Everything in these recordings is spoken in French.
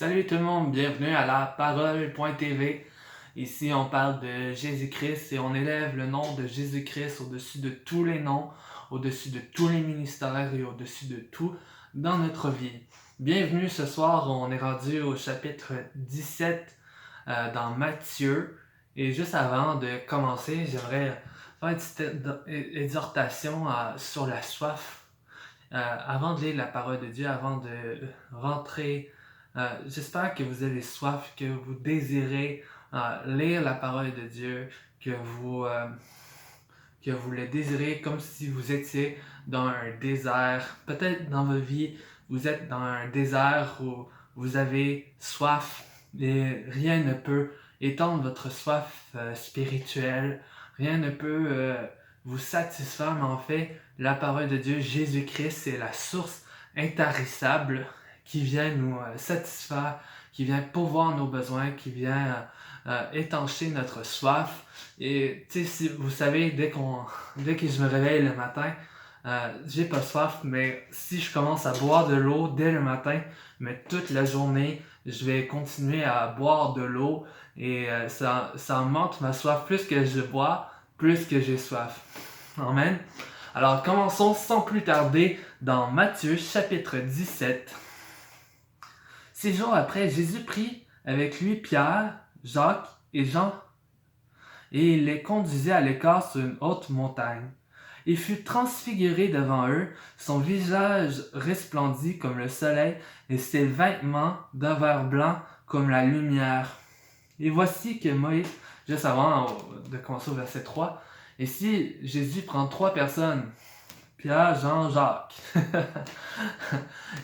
Salut tout le monde, bienvenue à la parole.tv. Ici, on parle de Jésus-Christ et on élève le nom de Jésus-Christ au-dessus de tous les noms, au-dessus de tous les ministères et au-dessus de tout dans notre vie. Bienvenue ce soir, on est rendu au chapitre 17 dans Matthieu. Et juste avant de commencer, j'aimerais faire une petite exhortation sur la soif. Avant de lire la parole de Dieu, avant de rentrer, j'espère que vous avez soif, que vous désirez lire la parole de Dieu, que vous le désirez comme si vous étiez dans un désert. Peut-être dans votre vie, vous êtes dans un désert où vous avez soif et rien ne peut étendre votre soif spirituelle. Rien ne peut vous satisfaire, mais en fait, la parole de Dieu, Jésus-Christ, c'est la source intarissable qui vient nous satisfaire, qui vient pourvoir nos besoins, qui vient étancher notre soif. Et tu sais, si, vous savez, dès que je me réveille le matin, j'ai pas soif, mais si je commence à boire de l'eau dès le matin, mais toute la journée, je vais continuer à boire de l'eau et ça augmente ma soif. Plus que je bois, plus que j'ai soif. Amen. Alors commençons sans plus tarder dans Matthieu chapitre 17. 6 jours après, Jésus prit avec lui Pierre, Jacques et Jean et il les conduisit à l'écart sur une haute montagne. Il fut transfiguré devant eux, son visage resplendit comme le soleil et ses vêtements devinrent blancs comme la lumière. Et voici que Moïse, juste avant de commencer au verset 3, ici Jésus prend 3 personnes, Pierre, Jean, Jacques.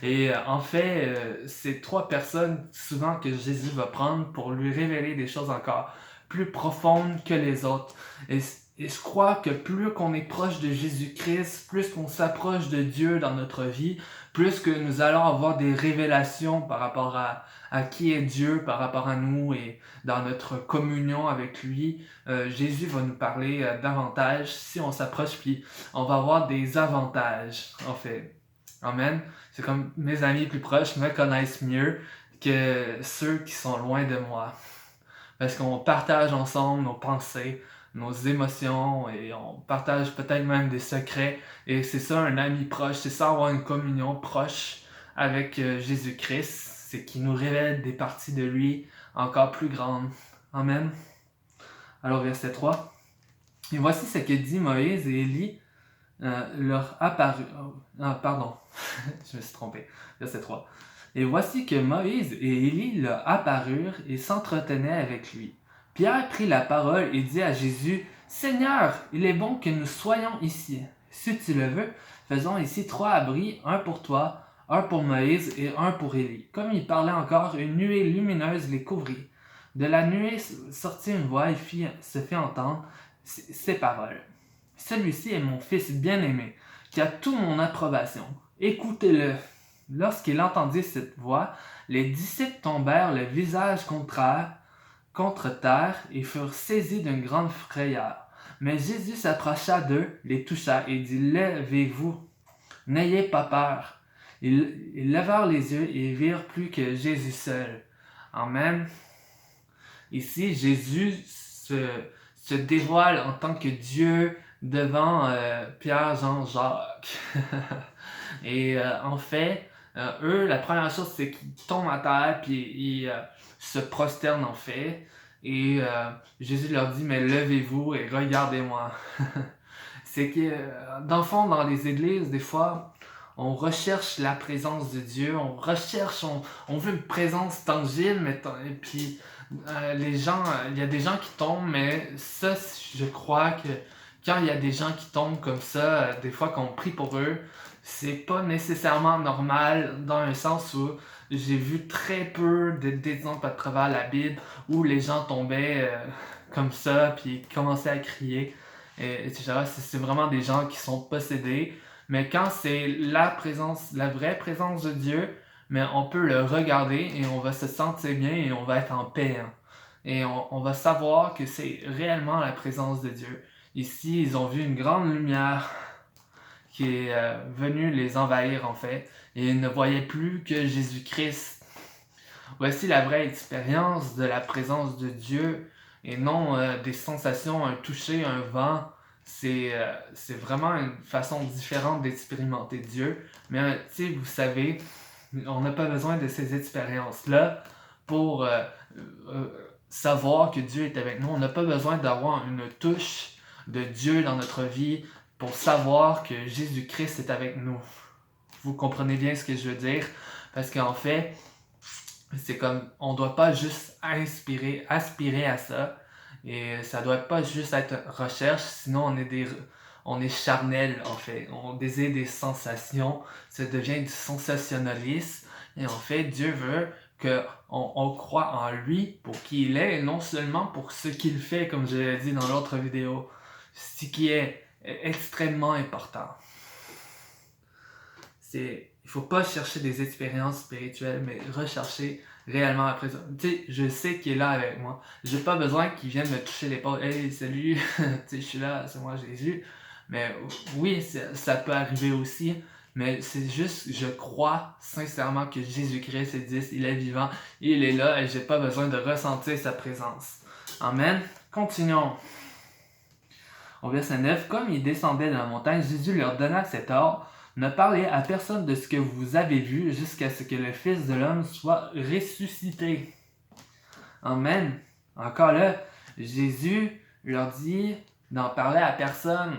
Et en fait, c'est 3 personnes souvent que Jésus va prendre pour lui révéler des choses encore plus profondes que les autres. Et je crois que plus qu'on est proche de Jésus-Christ, plus qu'on s'approche de Dieu dans notre vie, plus que nous allons avoir des révélations par rapport à qui est Dieu, par rapport à nous et dans notre communion avec lui. Jésus va nous parler davantage si on s'approche, puis on va avoir des avantages, en fait. Amen. C'est comme mes amis plus proches me connaissent mieux que ceux qui sont loin de moi. Parce qu'on partage ensemble nos pensées, nos émotions et on partage peut-être même des secrets. Et c'est ça un ami proche, c'est ça avoir une communion proche avec Jésus-Christ. C'est qu'il nous révèle des parties de lui encore plus grandes. Amen. Alors verset 3. Et voici ce que dit Moïse et Élie leur apparut. Pardon, je me suis trompé. Verset 3. Et voici que Moïse et Élie leur apparurent et s'entretenaient avec lui. Pierre prit la parole et dit à Jésus, « Seigneur, il est bon que nous soyons ici. Si tu le veux, faisons ici 3 abris, un pour toi, un pour Moïse et un pour Élie. » Comme il parlait encore, une nuée lumineuse les couvrit. De la nuée sortit une voix et se fit entendre ces paroles. « Celui-ci est mon fils bien-aimé, qui a toute mon approbation. Écoutez-le. » Lorsqu'il entendit cette voix, les disciples tombèrent le visage contre terre et furent saisis d'une grande frayeur. Mais Jésus s'approcha d'eux, les toucha et dit, « Levez-vous, n'ayez pas peur. » Ils levèrent les yeux et virent plus que Jésus seul. Amen. Ici, Jésus se dévoile en tant que Dieu devant Pierre, Jean, Jacques. Et en fait, eux, la première chose, c'est qu'ils tombent à terre puis ils se prosternent en fait. Et Jésus leur dit, mais levez-vous et regardez-moi. C'est que, dans le fond, dans les églises, des fois, on recherche la présence de Dieu, on veut une présence tangible, et puis les gens, il y a des gens qui tombent, mais ça, je crois que quand il y a des gens qui tombent comme ça, des fois qu'on prie pour eux, c'est pas nécessairement normal dans un sens où j'ai vu très peu d'exemples à travers la Bible où les gens tombaient comme ça puis commençaient à crier, etc. C'est vraiment des gens qui sont possédés. Mais quand c'est la vraie présence de Dieu, mais on peut le regarder et on va se sentir bien et on va être en paix. Hein. Et on va savoir que c'est réellement la présence de Dieu. Ici, ils ont vu une grande lumière qui est venue les envahir en fait. Et ils ne voyaient plus que Jésus-Christ. Voici la vraie expérience de la présence de Dieu et non des sensations, un toucher, un vent. C'est vraiment une façon différente d'expérimenter Dieu. Mais tu sais, vous savez, on n'a pas besoin de ces expériences-là pour euh, savoir que Dieu est avec nous. On n'a pas besoin d'avoir une touche de Dieu dans notre vie pour savoir que Jésus-Christ est avec nous. Vous comprenez bien ce que je veux dire? Parce qu'en fait, c'est comme, on ne doit pas juste aspirer à ça. Et ça ne doit pas juste être recherche, sinon on est charnel en fait. On désire des sensations, ça devient du sensationnalisme. Et en fait, Dieu veut qu'on croit en lui pour qui il est et non seulement pour ce qu'il fait, comme je l'ai dit dans l'autre vidéo. Ce qui est extrêmement important. Il faut pas chercher des expériences spirituelles, mais rechercher réellement la présence. Tu sais, je sais qu'il est là avec moi. J'ai pas besoin qu'il vienne me toucher l'épaule. Hey, salut, tu sais, je suis là, c'est moi Jésus. Mais oui, ça peut arriver aussi. Mais c'est juste, je crois sincèrement que Jésus-Christ existe, il est vivant, il est là et j'ai pas besoin de ressentir sa présence. Amen. Continuons. Au verset 9, comme ils descendaient de la montagne, Jésus leur donna cet ordre: ne parlez à personne de ce que vous avez vu jusqu'à ce que le Fils de l'homme soit ressuscité. Amen. Encore là, Jésus leur dit d'en parler à personne,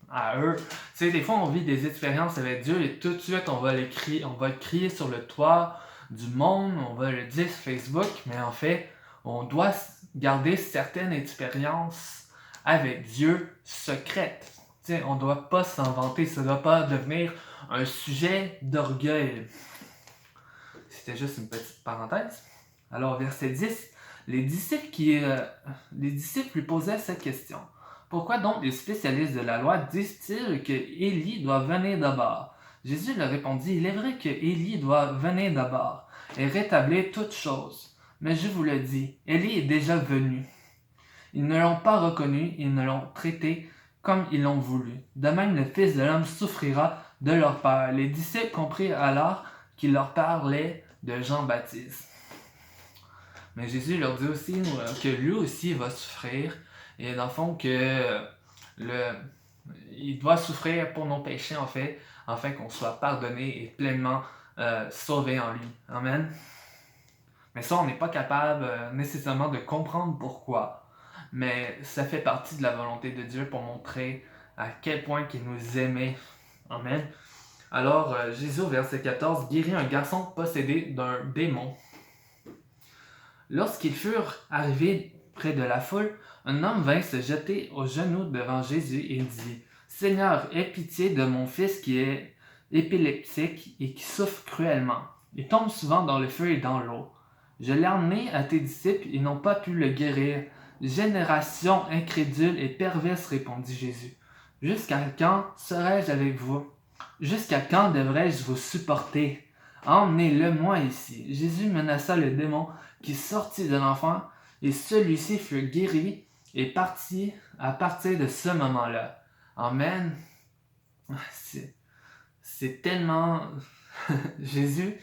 à eux. Tu sais, des fois, on vit des expériences avec Dieu et tout de suite, on va le crier sur le toit du monde, on va le dire sur Facebook, mais en fait, on doit garder certaines expériences avec Dieu secrètes. Tu sais, on ne doit pas s'en vanter, ça ne doit pas devenir un sujet d'orgueil. C'était juste une petite parenthèse. Alors, verset 10, les disciples lui posaient cette question. Pourquoi donc les spécialistes de la loi disent-ils que Élie doit venir d'abord? Jésus leur répondit: il est vrai que Élie doit venir d'abord et rétablir toutes choses. Mais je vous le dis, Élie est déjà venu. Ils ne l'ont pas reconnu, ils ne l'ont traité comme ils l'ont voulu. De même, le Fils de l'homme souffrira de leur peur. Les disciples comprirent alors qu'il leur parlait de Jean-Baptiste. Mais Jésus leur dit aussi que lui aussi va souffrir, et dans le fond que il doit souffrir pour nos péchés en fait, afin qu'on soit pardonné et pleinement sauvé en lui. Amen. Mais ça, on n'est pas capable nécessairement de comprendre pourquoi. Mais ça fait partie de la volonté de Dieu pour montrer à quel point il nous aimait. Amen. Alors, Jésus, au verset 14, guérit un garçon possédé d'un démon. Lorsqu'ils furent arrivés près de la foule, un homme vint se jeter aux genoux devant Jésus et dit: Seigneur, aie pitié de mon fils qui est épileptique et qui souffre cruellement. Il tombe souvent dans le feu et dans l'eau. Je l'ai emmené à tes disciples, ils n'ont pas pu le guérir. Génération incrédule et perverse, répondit Jésus. Jusqu'à quand serai-je avec vous? Jusqu'à quand devrais-je vous supporter? Emmenez-le-moi ici. Jésus menaça le démon qui sortit de l'enfant et celui-ci fut guéri et parti à partir de ce moment-là. Amen. C'est tellement... Jésus,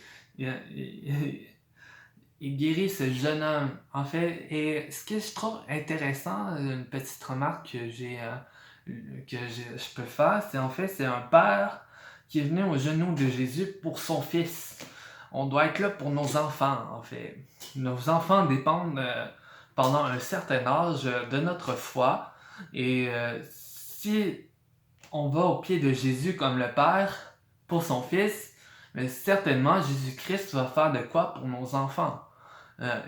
il guérit ce jeune homme, en fait. Et ce que je trouve intéressant, une petite remarque que je peux faire, c'est en fait, c'est un père qui est venu aux genoux de Jésus pour son fils. On doit être là pour nos enfants, en fait. Nos enfants dépendent pendant un certain âge de notre foi. Et si on va au pied de Jésus comme le Père pour son fils, mais certainement Jésus-Christ va faire de quoi pour nos enfants.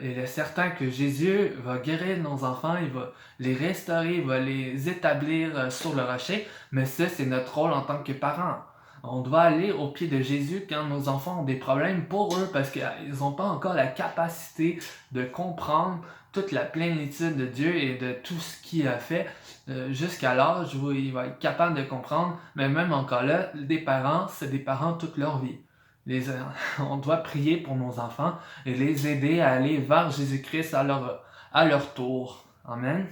Il est certain que Jésus va guérir nos enfants, il va les restaurer, il va les établir sur le rocher, mais ça, c'est notre rôle en tant que parents. On doit aller au pied de Jésus quand nos enfants ont des problèmes pour eux parce qu'ils n'ont pas encore la capacité de comprendre toute la plénitude de Dieu et de tout ce qu'il a fait jusqu'à l'âge où il va être capable de comprendre. Mais même encore là, des parents, c'est des parents toute leur vie. On doit prier pour nos enfants et les aider à aller vers Jésus-Christ à leur tour. Amen.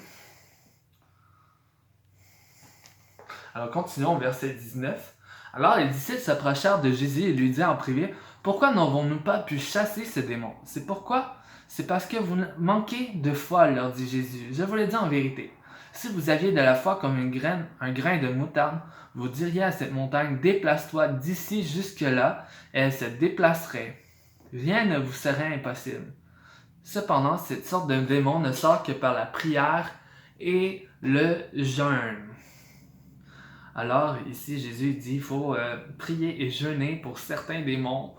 Alors continuons au verset 19. Alors les disciples s'approchèrent de Jésus et lui dirent en privé: Pourquoi n'avons-nous pas pu chasser ce démon? C'est pourquoi? C'est parce que vous manquez de foi, leur dit Jésus. Je vous le dis en vérité. Si vous aviez de la foi comme un grain de moutarde, vous diriez à cette montagne, déplace-toi d'ici jusque-là, et elle se déplacerait. Rien ne vous serait impossible. Cependant, cette sorte de démon ne sort que par la prière et le jeûne. Alors, ici, Jésus dit qu'il faut prier et jeûner pour certains démons.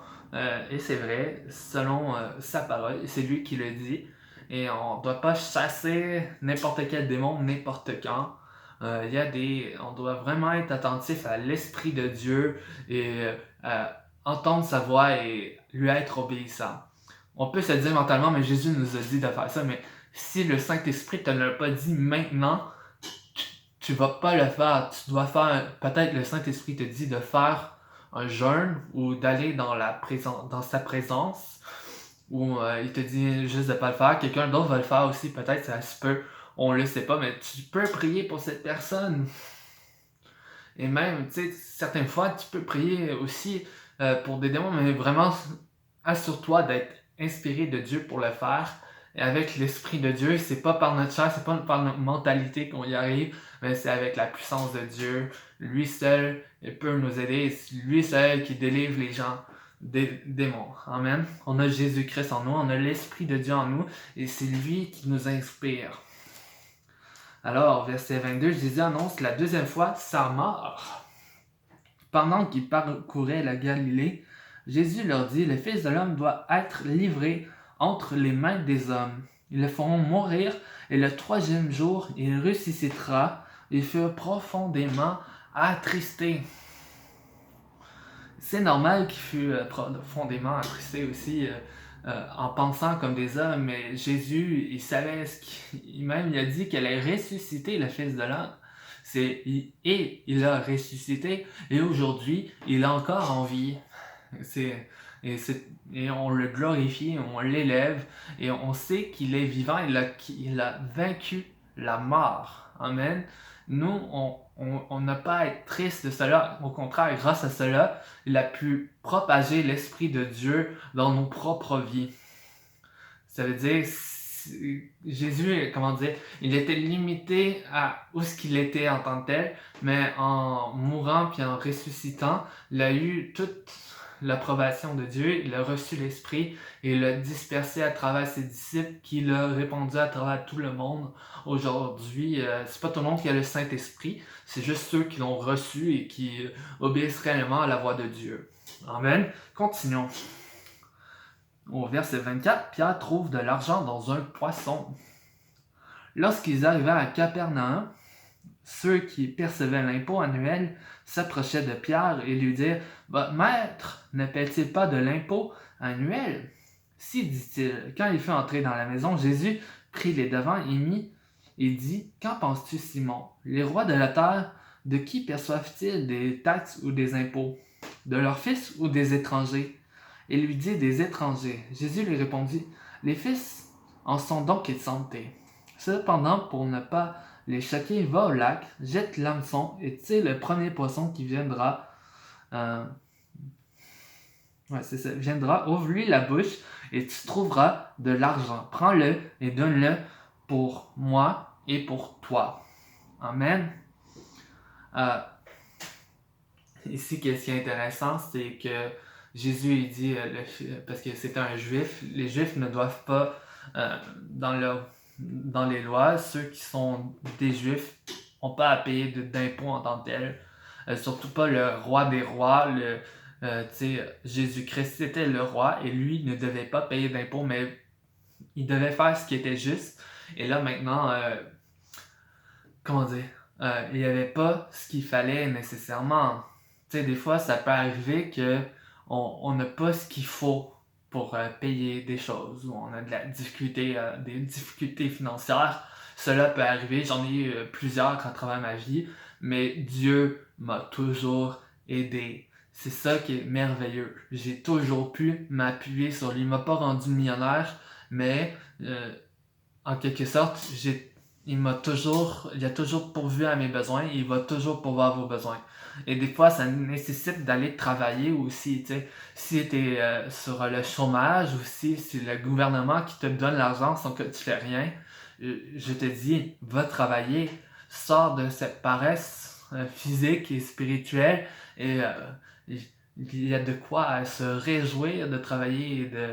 Et c'est vrai, selon sa parole, c'est lui qui le dit. Et on ne doit pas chasser n'importe quel démon, n'importe quand. On doit vraiment être attentif à l'Esprit de Dieu et entendre sa voix et lui être obéissant. On peut se dire mentalement, mais Jésus nous a dit de faire ça, mais si le Saint-Esprit ne te l'a pas dit maintenant, tu vas pas le faire. Tu dois faire, peut-être le Saint-Esprit te dit de faire un jeûne ou d'aller dans sa présence, ou il te dit juste de pas le faire. Quelqu'un d'autre va le faire aussi, peut-être, ça se peut. On le sait pas, mais tu peux prier pour cette personne. Et même, tu sais, certaines fois, tu peux prier aussi pour des démons, mais vraiment, assure-toi d'être inspiré de Dieu pour le faire. Et avec l'Esprit de Dieu, c'est pas par notre chair, c'est pas par notre mentalité qu'on y arrive, mais c'est avec la puissance de Dieu. Lui seul, il peut nous aider. C'est lui seul qui délivre les gens des démons. Amen. On a Jésus-Christ en nous, on a l'Esprit de Dieu en nous, et c'est lui qui nous inspire. Alors, verset 22, Jésus annonce la deuxième fois sa mort. Pendant qu'ils parcouraient la Galilée, Jésus leur dit, le Fils de l'homme doit être livré entre les mains des hommes. Ils le feront mourir, et le troisième jour, il ressuscitera. Ils furent profondément attristés. C'est normal qu'il fût profondément attristé aussi en pensant comme des hommes, mais Jésus, il savait il a dit qu'elle allait ressusciter le Fils de l'homme. Et il a ressuscité, et aujourd'hui, il est encore en vie. Et on le glorifie, on l'élève, et on sait qu'il est vivant, il a vaincu la mort. Amen. Nous, on n'a pas à être triste de cela. Au contraire, grâce à cela, il a pu propager l'Esprit de Dieu dans nos propres vies. Ça veut dire, Jésus, il était limité à où ce qu'il était en tant que tel, mais en mourant puis en ressuscitant, il a eu toute l'approbation de Dieu, il a reçu l'Esprit et il l'a dispersé à travers ses disciples, qui l'a répandu à travers tout le monde. Aujourd'hui, c'est pas tout le monde qui a le Saint-Esprit, c'est juste ceux qui l'ont reçu et qui obéissent réellement à la voix de Dieu. Amen. Continuons. Au verset 24, Pierre trouve de l'argent dans un poisson. Lorsqu'ils arrivèrent à Capernaum, ceux qui percevaient l'impôt annuel s'approchaient de Pierre et lui dirent « Votre maître ne paie-t-il pas de l'impôt annuel? » Si, dit-il, quand il fut entré dans la maison, Jésus prit les devants et dit « Qu'en penses-tu, Simon? Les rois de la terre, de qui perçoivent-ils des taxes ou des impôts? De leurs fils ou des étrangers? » Il lui dit « Des étrangers. » Jésus lui répondit « Les fils en sont donc exemptés. Cependant, pour ne pas les choquer, va au lac, jette l'hameçon et tire le premier poisson qui viendra. Viendra, ouvre-lui la bouche et tu trouveras de l'argent. Prends-le et donne-le pour moi et pour toi. » Amen. Ici, ce qui est intéressant, c'est que Jésus il dit, parce que c'était un juif, les juifs ne doivent pas, dans les lois, ceux qui sont des juifs n'ont pas à payer d'impôts en tant que tel. Surtout pas le roi des rois, Jésus-Christ était le roi et lui ne devait pas payer d'impôts, mais il devait faire ce qui était juste. Et là maintenant, il n'y avait pas ce qu'il fallait nécessairement. Tu sais, des fois, ça peut arriver qu'on n'a pas ce qu'il faut pour payer des choses, ou on a des difficultés financières. Cela peut arriver, j'en ai eu plusieurs à travers ma vie, mais Dieu m'a toujours aidé. C'est ça qui est merveilleux. J'ai toujours pu m'appuyer sur lui. Il m'a pas rendu millionnaire, mais en quelque sorte, il a toujours pourvu à mes besoins et il va toujours pourvoir vos besoins. Et des fois, ça nécessite d'aller travailler aussi, tu sais. Si tu es sur le chômage ou si c'est le gouvernement qui te donne l'argent sans que tu fais rien, je te dis, va travailler, sors de cette paresse physique et spirituelle et il y a de quoi se réjouir de travailler et de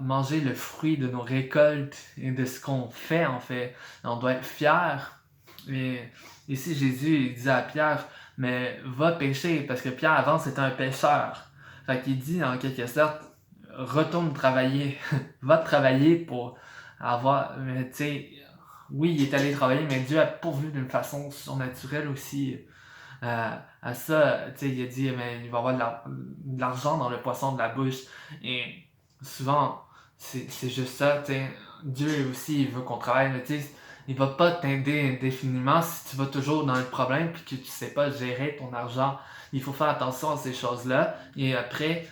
manger le fruit de nos récoltes et de ce qu'on fait en fait. On doit être fier. Et ici, Jésus il dit à Pierre, mais va pêcher, parce que Pierre avant c'était un pêcheur. Fait qu'il dit en quelque sorte, retourne travailler, va travailler pour avoir, mais tu sais, oui, il est allé travailler, mais Dieu a pourvu d'une façon surnaturelle aussi à ça. Tu sais, il a dit, mais il va y avoir de l'argent dans le poisson de la bouche. Et souvent, c'est juste ça, tu sais. Dieu aussi, il veut qu'on travaille, mais tu sais, il va pas t'aider indéfiniment si tu vas toujours dans le problème puis que tu sais pas gérer ton argent. Il faut faire attention à ces choses-là. Et après,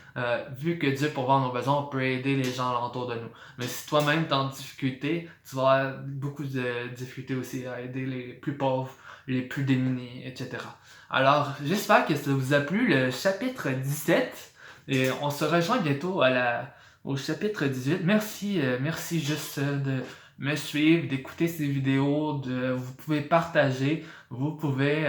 vu que Dieu pourvoit nos besoins, on peut aider les gens alentour de nous. Mais si toi-même t'es en difficulté, tu vas avoir beaucoup de difficultés aussi à aider les plus pauvres, les plus démunis, etc. Alors, j'espère que ça vous a plu, le chapitre 17. Et on se rejoint bientôt au chapitre 18. Merci juste de me suivre, d'écouter ces vidéos, vous pouvez partager, vous pouvez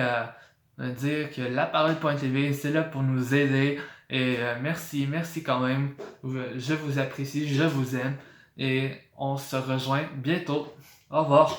dire que la parole.tv, c'est là pour nous aider. Et merci quand même. Je vous apprécie, je vous aime. Et on se rejoint bientôt. Au revoir.